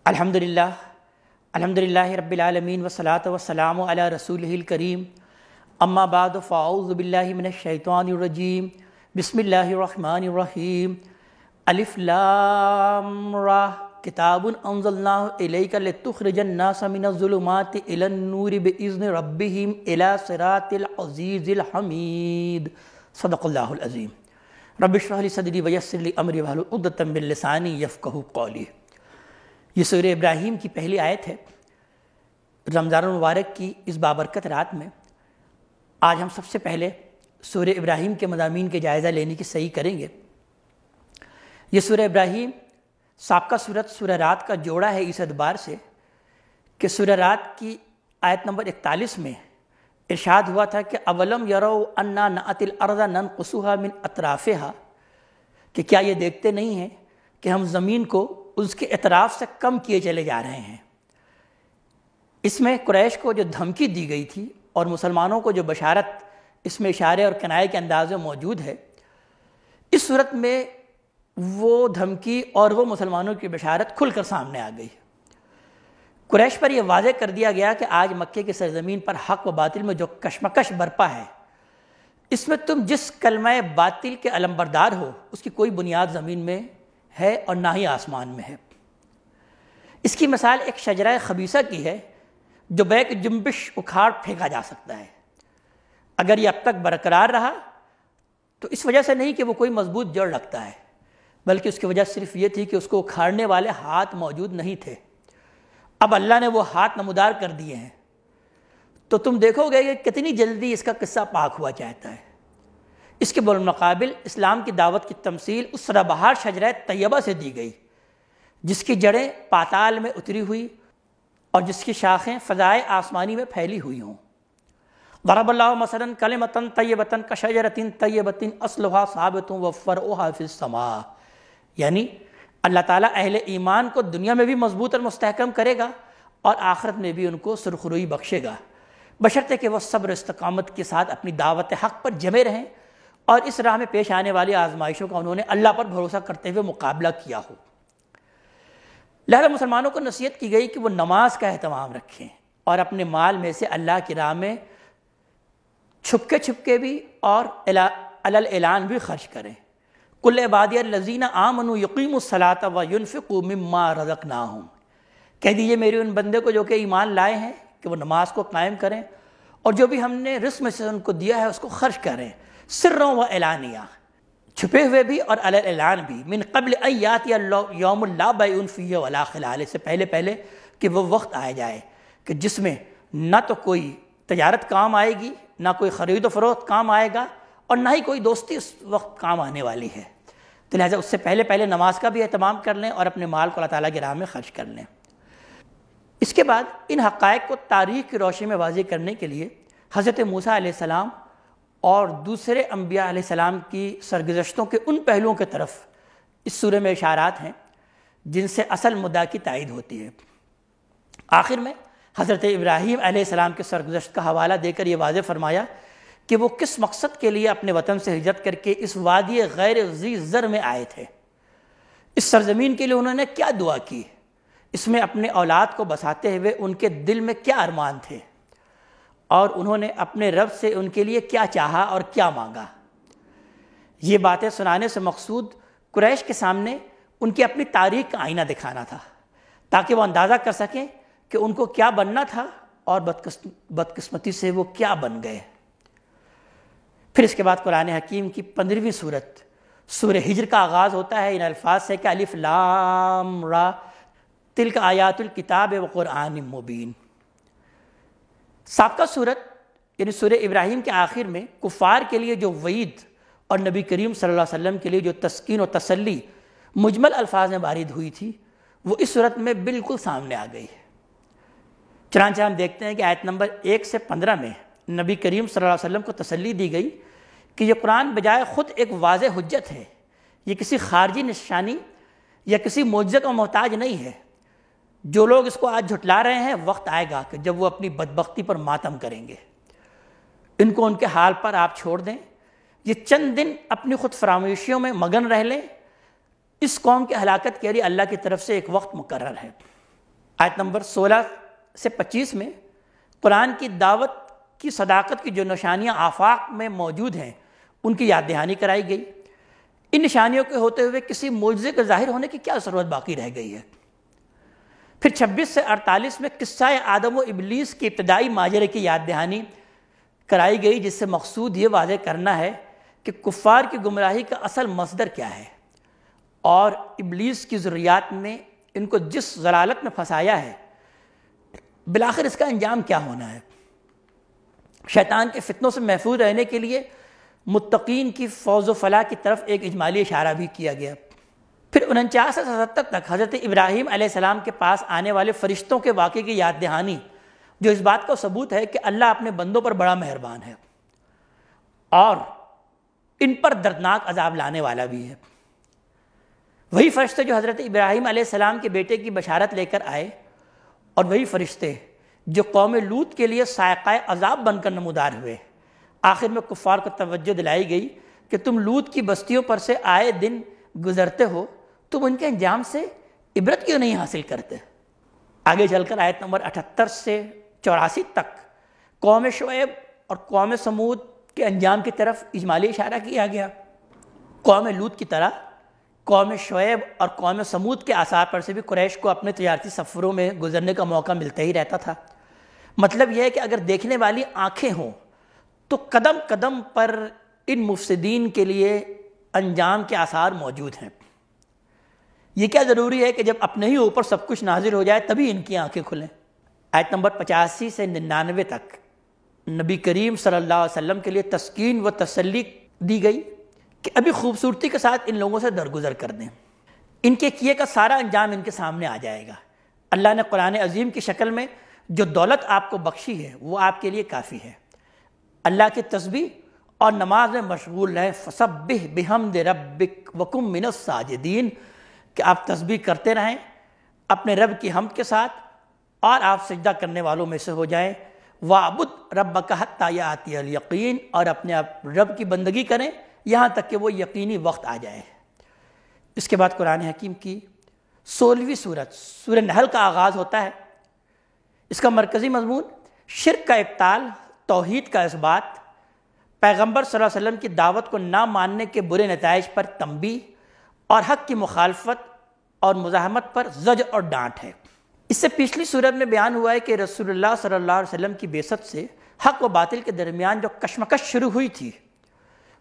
الحمدللہ رب العالمین والصلاة والسلام علی رسولہ الکریم اما بعد فاعوذ باللہ من الشیطان الرجیم بسم اللہ الرحمن الرحیم الف لام را کتاب انزلناہ الیک لتخرج الناس من الظلمات الی النور باذن ربہم الی صراط العزیز الحمید صدق اللہ العظیم رب اشرح لی صدری ویسر لی امری واحلل عقدۃ من لسانی یفقہوا قولی۔ یہ سورہ ابراہیم کی پہلی آیت ہے رمضان المبارک کی اس بابرکت رات میں۔ آج ہم سب سے پہلے سورہ ابراہیم کے مضامین کے جائزہ لینے کی صحیح کریں گے۔ یہ سورہ ابراہیم سابقہ سورت سورہ رات کا جوڑا ہے اس اعتبار سے کہ سورہ رات کی آیت نمبر 41 میں ارشاد ہوا تھا کہ اولم یروا انا نأتی الارض ننقصها من اطرافها، کہ کیا یہ دیکھتے نہیں ہیں کہ ہم زمین کو اس کے اطراف سے کم کیے چلے جا رہے ہیں۔ اس میں قریش کو جو دھمکی دی گئی تھی اور مسلمانوں کو جو بشارت اس میں اشارے اور کنائے کے انداز میں موجود ہے، اس صورت میں وہ دھمکی اور وہ مسلمانوں کی بشارت کھل کر سامنے آ گئی۔ قریش پر یہ واضح کر دیا گیا کہ آج مکے کی سرزمین پر حق و باطل میں جو کشمکش برپا ہے، اس میں تم جس کلمہ باطل کے علمبردار ہو اس کی کوئی بنیاد زمین میں ہے اور نہ ہی آسمان میں ہے۔ اس کی مثال ایک شجرہ خبیثہ کی ہے جو بیک جنبش اکھاڑ پھینکا جا سکتا ہے۔ اگر یہ اب تک برقرار رہا تو اس وجہ سے نہیں کہ وہ کوئی مضبوط جڑ رکھتا ہے، بلکہ اس کی وجہ صرف یہ تھی کہ اس کو اکھاڑنے والے ہاتھ موجود نہیں تھے۔ اب اللہ نے وہ ہاتھ نمودار کر دیے ہیں، تو تم دیکھو گے کہ کتنی جلدی اس کا قصہ پاک ہوا چاہتا ہے۔ اس کے بالمقابل اسلام کی دعوت کی تمثیل اس سدا بہار شجرہ طیبہ سے دی گئی جس کی جڑیں پاتال میں اتری ہوئی اور جس کی شاخیں فضائے آسمانی میں پھیلی ہوئی ہوں۔ ضرب اللہ مثلا کلمۃ طیبۃ کشجرۃ طیبۃ اصلھا ثابت وفرعھا فی السماء، یعنی اللہ تعالیٰ اہل ایمان کو دنیا میں بھی مضبوط اور مستحکم کرے گا اور آخرت میں بھی ان کو سرخروئی بخشے گا، بشرطے کہ وہ صبر استقامت کے ساتھ اپنی دعوت حق پر جمے رہیں اور اس راہ میں پیش آنے والی آزمائشوں کا انہوں نے اللہ پر بھروسہ کرتے ہوئے مقابلہ کیا ہو۔ لہذا مسلمانوں کو نصیحت کی گئی کہ وہ نماز کا اہتمام رکھیں اور اپنے مال میں سے اللہ کی راہ میں چھپ کے بھی اور علی الاعلان بھی خرچ کریں۔ کل عبادی الذین آمنوا یقیموا الصلاۃ وینفقوا مما رزقناہم، کہہ دیجئے میرے ان بندے کو جو کہ ایمان لائے ہیں کہ وہ نماز کو قائم کریں اور جو بھی ہم نے رزق میں سے ان کو دیا ہے اس کو خرچ کریں، سروں و اعلانیہ، چھپے ہوئے بھی اور علی الاعلان بھی، من قبل ان یاتی یوم لا بیع فیہ ولا خلال، سے پہلے کہ وہ وقت آ جائے کہ جس میں نہ تو کوئی تجارت کام آئے گی، نہ کوئی خرید و فروخت کام آئے گا اور نہ ہی کوئی دوستی اس وقت کام آنے والی ہے۔ تو لہٰذا اس سے پہلے نماز کا بھی اہتمام کر لیں اور اپنے مال کو اللہ تعالیٰ کی راہ میں خرچ کر لیں۔ اس کے بعد ان حقائق کو تاریخ کی روشنی میں واضح کرنے کے لیے حضرت موسیٰ علیہ السلام اور دوسرے انبیاء علیہ السلام کی سرگزشتوں کے ان پہلوؤں کے طرف اس سورہ میں اشارات ہیں جن سے اصل مدعا کی تائید ہوتی ہے۔ آخر میں حضرت ابراہیم علیہ السلام کے سرگزشت کا حوالہ دے کر یہ واضح فرمایا کہ وہ کس مقصد کے لیے اپنے وطن سے ہجرت کر کے اس وادی غیر ذی زر میں آئے تھے، اس سرزمین کے لیے انہوں نے کیا دعا کی، اس میں اپنے اولاد کو بساتے ہوئے ان کے دل میں کیا ارمان تھے اور انہوں نے اپنے رب سے ان کے لیے کیا چاہا اور کیا مانگا۔ یہ باتیں سنانے سے مقصود قریش کے سامنے ان کی اپنی تاریخ کا آئینہ دکھانا تھا تاکہ وہ اندازہ کر سکیں کہ ان کو کیا بننا تھا اور بدقسمتی سے وہ کیا بن گئے۔ پھر اس کے بعد قرآن حکیم کی 15ویں سورت سورہ ہجر کا آغاز ہوتا ہے ان الفاظ سے کہ الف لام را تلک آیات الکتاب وقرآن مبین۔ سابقہ صورت یعنی سورہ ابراہیم کے آخر میں کفار کے لیے جو وعید اور نبی کریم صلی اللہ علیہ وسلم کے لیے جو تسکین و تسلی مجمل الفاظ میں وارد ہوئی تھی وہ اس صورت میں بالکل سامنے آ گئی ہے۔ چنانچہ ہم دیکھتے ہیں کہ آیت نمبر 1 سے 15 میں نبی کریم صلی اللہ علیہ وسلم کو تسلی دی گئی کہ یہ قرآن بجائے خود ایک واضح حجت ہے، یہ کسی خارجی نشانی یا کسی معجزے کا محتاج نہیں ہے۔ جو لوگ اس کو آج جھٹلا رہے ہیں وقت آئے گا کہ جب وہ اپنی بدبختی پر ماتم کریں گے، ان کو ان کے حال پر آپ چھوڑ دیں، یہ چند دن اپنی خود فراموشیوں میں مگن رہ لیں، اس قوم کی ہلاکت کے لیے اللہ کی طرف سے ایک وقت مقرر ہے۔ آیت نمبر 16 سے 25 میں قرآن کی دعوت کی صداقت کی جو نشانیاں آفاق میں موجود ہیں ان کی یاد دہانی کرائی گئی۔ ان نشانیوں کے ہوتے ہوئے کسی معجزے کے ظاہر ہونے کی کیا ضرورت باقی رہ گئی ہے؟ پھر 26 سے 48 میں قصہ آدم و ابلیس کی ابتدائی ماجرے کی یاد دہانی کرائی گئی، جس سے مقصود یہ واضح کرنا ہے کہ کفار کی گمراہی کا اصل مصدر کیا ہے اور ابلیس کی ذریات نے ان کو جس ضلالت میں پھنسایا ہے بالآخر اس کا انجام کیا ہونا ہے۔ شیطان کے فتنوں سے محفوظ رہنے کے لیے متقین کی فوز و فلاح کی طرف ایک اجمالی اشارہ بھی کیا گیا۔ پھر 49 سے 77 تک حضرت ابراہیم علیہ السلام کے پاس آنے والے فرشتوں کے واقعے کی یاد دہانی، جو اس بات کا ثبوت ہے کہ اللہ اپنے بندوں پر بڑا مہربان ہے اور ان پر دردناک عذاب لانے والا بھی ہے۔ وہی فرشتے جو حضرت ابراہیم علیہ السلام کے بیٹے کی بشارت لے کر آئے، اور وہی فرشتے جو قوم لوط کے لیے سائقہ عذاب بن کر نمودار ہوئے۔ آخر میں کفار کو توجہ دلائی گئی کہ تم لوط کی بستیوں پر سے آئے دن گزرتے ہو، تم ان کے انجام سے عبرت کیوں نہیں حاصل کرتے؟ آگے چل کر آیت نمبر 78 سے 84 تک قوم شعیب اور قوم سمود کے انجام کی طرف اجمالی اشارہ کیا گیا۔ قوم لوط کی طرح قوم شعیب اور قوم سمود کے آثار پر سے بھی قریش کو اپنے تجارتی سفروں میں گزرنے کا موقع ملتا ہی رہتا تھا۔ مطلب یہ ہے کہ اگر دیکھنے والی آنکھیں ہوں تو قدم قدم پر ان مفسدین کے لیے انجام کے آثار موجود ہیں۔ یہ کیا ضروری ہے کہ جب اپنے ہی اوپر سب کچھ نازل ہو جائے تبھی ان کی آنکھیں کھلیں؟ آیت نمبر 85 سے 99 تک نبی کریم صلی اللہ علیہ وسلم کے لیے تسکین و تسلی دی گئی کہ ابھی خوبصورتی کے ساتھ ان لوگوں سے درگزر کر دیں، ان کے کیے کا سارا انجام ان کے سامنے آ جائے گا۔ اللہ نے قرآن عظیم کی شکل میں جو دولت آپ کو بخشی ہے وہ آپ کے لیے کافی ہے۔ اللہ کی تسبیح اور نماز میں مشغول رہیں، فسبح بحمد ربک وکن من الساجدین، کہ آپ تسبیح کرتے رہیں اپنے رب کی حمد کے ساتھ اور آپ سجدہ کرنے والوں میں سے ہو جائیں۔ وَاعْبُدْ رَبَّكَ حَتَّىٰ يَأْتِيَ الْيَقِينُ، اور اپنے رب کی بندگی کریں یہاں تک کہ وہ یقینی وقت آ جائے۔ اس کے بعد قرآن حکیم کی 16ویں سورت سورہ نحل کا آغاز ہوتا ہے۔ اس کا مرکزی مضمون شرک کا ابطال، توحید کا اثبات، پیغمبر صلی اللہ علیہ وسلم کی دعوت کو نہ ماننے کے برے نتائج پر تنبیہ اور حق کی مخالفت اور مزاحمت پر زجر اور ڈانٹ ہے۔ اس سے پچھلی سورت میں بیان ہوا ہے کہ رسول اللہ صلی اللہ علیہ وسلم کی بعثت سے حق و باطل کے درمیان جو کشمکش شروع ہوئی تھی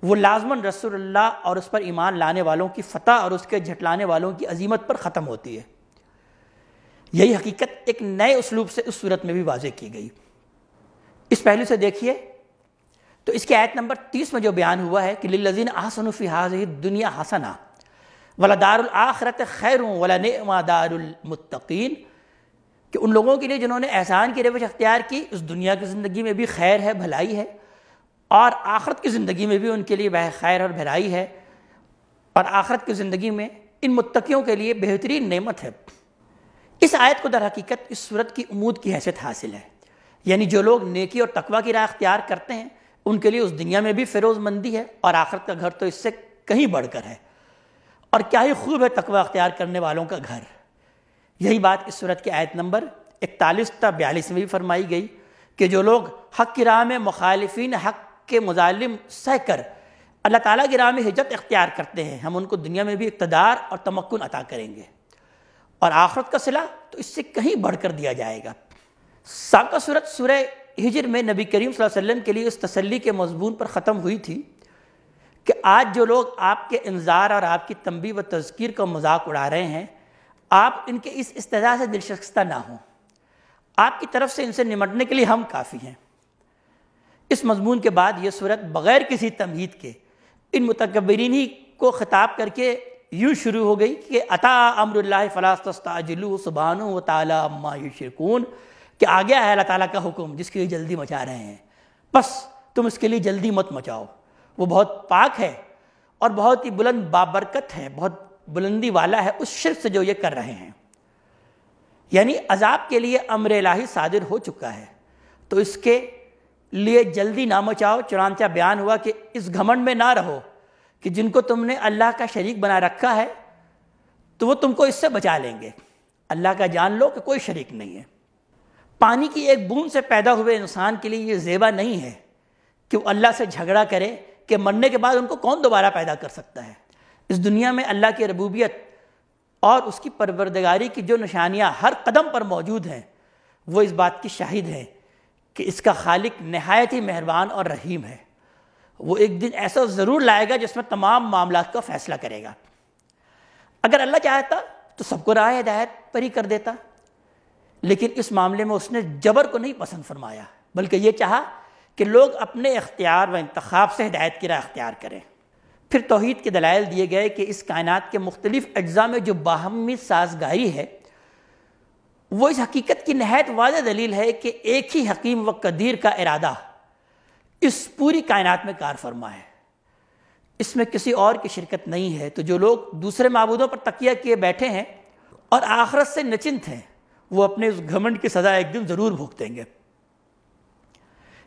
وہ لازماً رسول اللہ اور اس پر ایمان لانے والوں کی فتح اور اس کے جھٹلانے والوں کی عظیمت پر ختم ہوتی ہے۔ یہی حقیقت ایک نئے اسلوب سے اس صورت میں بھی واضح کی گئی۔ اس پہلو سے دیکھیے تو اس کی آیت نمبر 30 میں جو بیان ہوا ہے کہ للذین احسنوا فی ہذہ الدنیا حسنہ ولدار الآخرۃ خیر ولنعم دار المتقین، کہ ان لوگوں کے لیے جنہوں نے احسان کی روش اختیار کی اس دنیا کی زندگی میں بھی خیر ہے، بھلائی ہے، اور آخرت کی زندگی میں بھی ان کے لیے خیر اور بھلائی ہے، اور آخرت کی زندگی میں ان متقیوں کے لیے بہترین نعمت ہے۔ اس آیت کو در حقیقت اس صورت کی عمود کی حیثیت حاصل ہے، یعنی جو لوگ نیکی اور تقوی کی راہ اختیار کرتے ہیں ان کے لیے اس دنیا میں بھی فیروز مندی ہے اور آخرت کا گھر تو اس سے کہیں بڑھ کر ہے، اور کیا ہی خوب ہے تقوی اختیار کرنے والوں کا گھر۔ یہی بات اس صورت کی آیت نمبر 41 تا 42 میں بھی فرمائی گئی کہ جو لوگ حق کی راہ میں مخالفین حق کے مظالم سہ کر اللہ تعالیٰ کی راہ میں ہجرت اختیار کرتے ہیں، ہم ان کو دنیا میں بھی اقتدار اور تمکن عطا کریں گے، اور آخرت کا صلہ تو اس سے کہیں بڑھ کر دیا جائے گا۔ سابقہ صورت سورہ ہجر میں نبی کریم صلی اللہ علیہ وسلم کے لیے اس تسلی کے مضمون پر ختم ہوئی تھی کہ آج جو لوگ آپ کے انذار اور آپ کی تنبیہ و تذکیر کا مذاق اڑا رہے ہیں، آپ ان کے اس استدعا سے دل شکستہ نہ ہوں، آپ کی طرف سے ان سے نمٹنے کے لیے ہم کافی ہیں۔ اس مضمون کے بعد یہ صورت بغیر کسی تمہید کے ان متکبرین ہی کو خطاب کر کے یوں شروع ہو گئی کہ اتا امر اللہ فلا تستعجلوہ سبحانہ وتعالی عما یشرکون، کہ آ گیا ہے اللہ تعالیٰ کا حکم جس کی جلدی مچا رہے ہیں، بس تم اس کے لیے جلدی مت مچاؤ، وہ بہت پاک ہے اور بہت ہی بلند بابرکت ہے، بہت بلندی والا ہے اس شرک سے جو یہ کر رہے ہیں۔ یعنی عذاب کے لیے امر الہی صادر ہو چکا ہے تو اس کے لیے جلدی نہ مچاؤ۔ چنانچہ بیان ہوا کہ اس گھمنڈ میں نہ رہو کہ جن کو تم نے اللہ کا شریک بنا رکھا ہے تو وہ تم کو اس سے بچا لیں گے، اللہ کا جان لو کہ کوئی شریک نہیں ہے۔ پانی کی ایک بوند سے پیدا ہوئے انسان کے لیے یہ زیبا نہیں ہے کہ وہ اللہ سے جھگڑا کرے کہ مرنے کے بعد ان کو کون دوبارہ پیدا کر سکتا ہے۔ اس دنیا میں اللہ کی ربوبیت اور اس کی پروردگاری کی جو نشانیاں ہر قدم پر موجود ہیں وہ اس بات کی شاہد ہیں کہ اس کا خالق نہایت ہی مہربان اور رحیم ہے۔ وہ ایک دن ایسا ضرور لائے گا جس میں تمام معاملات کا فیصلہ کرے گا۔ اگر اللہ چاہتا تو سب کو راہ ہدایت پر ہی کر دیتا، لیکن اس معاملے میں اس نے جبر کو نہیں پسند فرمایا، بلکہ یہ چاہا کہ لوگ اپنے اختیار و انتخاب سے ہدایت کی راہ اختیار کریں۔ پھر توحید کے دلائل دیے گئے کہ اس کائنات کے مختلف اجزاء میں جو باہمی سازگاری ہے وہ اس حقیقت کی نہایت واضح دلیل ہے کہ ایک ہی حکیم و قدیر کا ارادہ اس پوری کائنات میں کار فرما ہے، اس میں کسی اور کی شرکت نہیں ہے۔ تو جو لوگ دوسرے معبودوں پر تکیہ کیے بیٹھے ہیں اور آخرت سے نچنت ہیں وہ اپنے اس گھمنڈ کی سزا ایک دن ضرور بھگتیں گے۔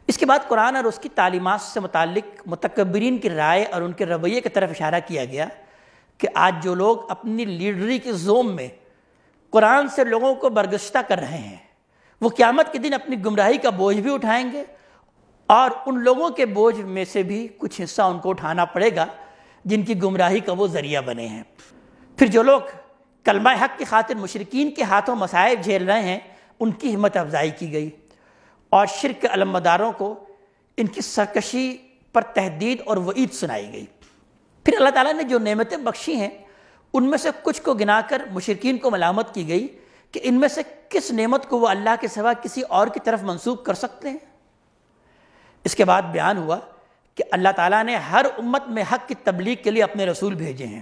اس کے بعد قرآن اور اس کی تعلیمات سے متعلق متکبرین کی رائے اور ان کے رویے کی طرف اشارہ کیا گیا کہ آج جو لوگ اپنی لیڈری کے زوم میں قرآن سے لوگوں کو برگشتہ کر رہے ہیں وہ قیامت کے دن اپنی گمراہی کا بوجھ بھی اٹھائیں گے، اور ان لوگوں کے بوجھ میں سے بھی کچھ حصہ ان کو اٹھانا پڑے گا جن کی گمراہی کا وہ ذریعہ بنے ہیں۔ پھر جو لوگ کلمہ حق کی خاطر مشرکین کے ہاتھوں مصائب جھیل رہے ہیں ان کی ہمت افزائی کی گئی، اور شرک کے علمبرداروں کو ان کی سرکشی پر تہدید اور وعید سنائی گئی۔ پھر اللہ تعالیٰ نے جو نعمتیں بخشی ہیں ان میں سے کچھ کو گنا کر مشرکین کو ملامت کی گئی کہ ان میں سے کس نعمت کو وہ اللہ کے سوا کسی اور کی طرف منسوب کر سکتے ہیں۔ اس کے بعد بیان ہوا کہ اللہ تعالیٰ نے ہر امت میں حق کی تبلیغ کے لیے اپنے رسول بھیجے ہیں،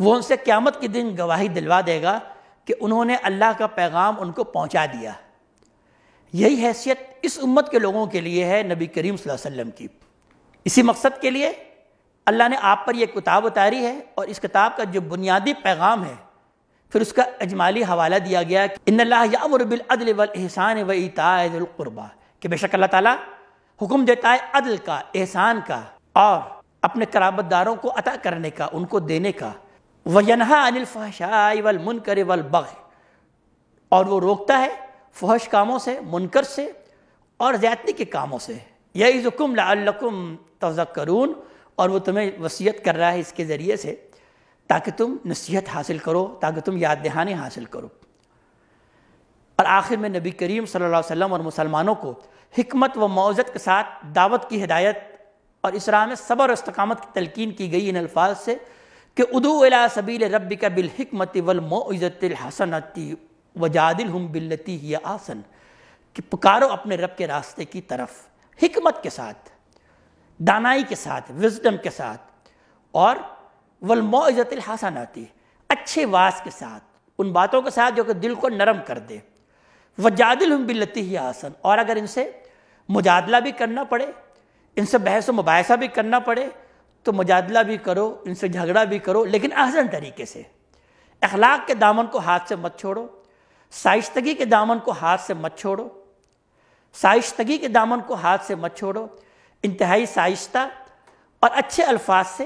وہ ان سے قیامت کے دن گواہی دلوا دے گا کہ انہوں نے اللہ کا پیغام ان کو پہنچا دیا۔ یہی حیثیت اس امت کے لوگوں کے لیے ہے نبی کریم صلی اللہ علیہ وسلم کی۔ اسی مقصد کے لیے اللہ نے آپ پر یہ کتاب اتاری ہے، اور اس کتاب کا جو بنیادی پیغام ہے پھر اس کا اجمالی حوالہ دیا گیا کہ ان اللہ یأمر بالعدل والاحسان وایتاء ذی القربی، کہ بے شک اللہ تعالیٰ حکم دیتا ہے عدل کا، احسان کا، اور اپنے قرابت داروں کو عطا کرنے کا، ان کو دینے کا، وینہی عن الفحشاء والمنکر والبغی، اور وہ روکتا ہے فحش کاموں سے، منکر سے اور زیادتی کے کاموں سے۔ یعظکم لعلکم تذکرون، اور وہ تمہیں وصیت کر رہا ہے اس کے ذریعے سے تاکہ تم نصیحت حاصل کرو، تاکہ تم یاد دہانی حاصل کرو۔ اور آخر میں نبی کریم صلی اللہ علیہ وسلم اور مسلمانوں کو حکمت و موعظت کے ساتھ دعوت کی ہدایت اور اس راہ میں صبر و استقامت کی تلقین کی گئی ان الفاظ سے کہ ادعو الی سبیل ربک بالحکمت والموعظۃ الحسنۃ وجادلہم باللتی ہی احسن، کہ پکارو اپنے رب کے راستے کی طرف حکمت کے ساتھ، دانائی کے ساتھ، وزڈم کے ساتھ، اور والموعظۃ الحسنۃ، اچھے واعظ کے ساتھ، ان باتوں کے ساتھ جو کہ دل کو نرم کر دے، وجادلہم باللتی ہی احسن، اور اگر ان سے مجادلہ بھی کرنا پڑے، ان سے بحث و مباحثہ بھی کرنا پڑے تو مجادلہ بھی کرو، ان سے جھگڑا بھی کرو، لیکن احسن طریقے سے۔ اخلاق کے دامن کو ہاتھ سے مت چھوڑو، شائستگی کے دامن کو ہاتھ سے مت چھوڑو، شائستگی کے دامن کو ہاتھ سے مت چھوڑو، انتہائی شائستہ اور اچھے الفاظ سے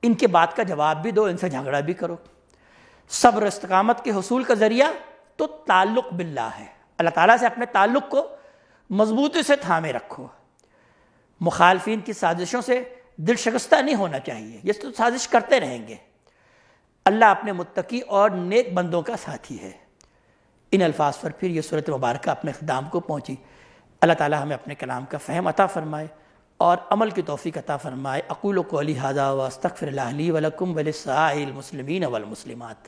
ان کے بات کا جواب بھی دو، ان سے جھگڑا بھی کرو۔ صبر و استقامت کے حصول کا ذریعہ تو تعلق باللہ ہے، اللہ تعالیٰ سے اپنے تعلق کو مضبوطی سے تھامے رکھو۔ مخالفین کی سازشوں سے دل شکستہ نہیں ہونا چاہیے، یہ تو سازش کرتے رہیں گے۔ اللہ اپنے متقی اور نیک بندوں کا ساتھی ہے۔ ان الفاظ پر پھر یہ سورۃ مبارکہ اپنے اختتام کو پہنچی۔ اللہ تعالیٰ ہمیں اپنے کلام کا فہم عطا فرمائے اور عمل کی توفیق عطا فرمائے۔ اقول قولی ھذا واستغفر اللہ لی ولکم ولسائر المسلمین والمسلمات۔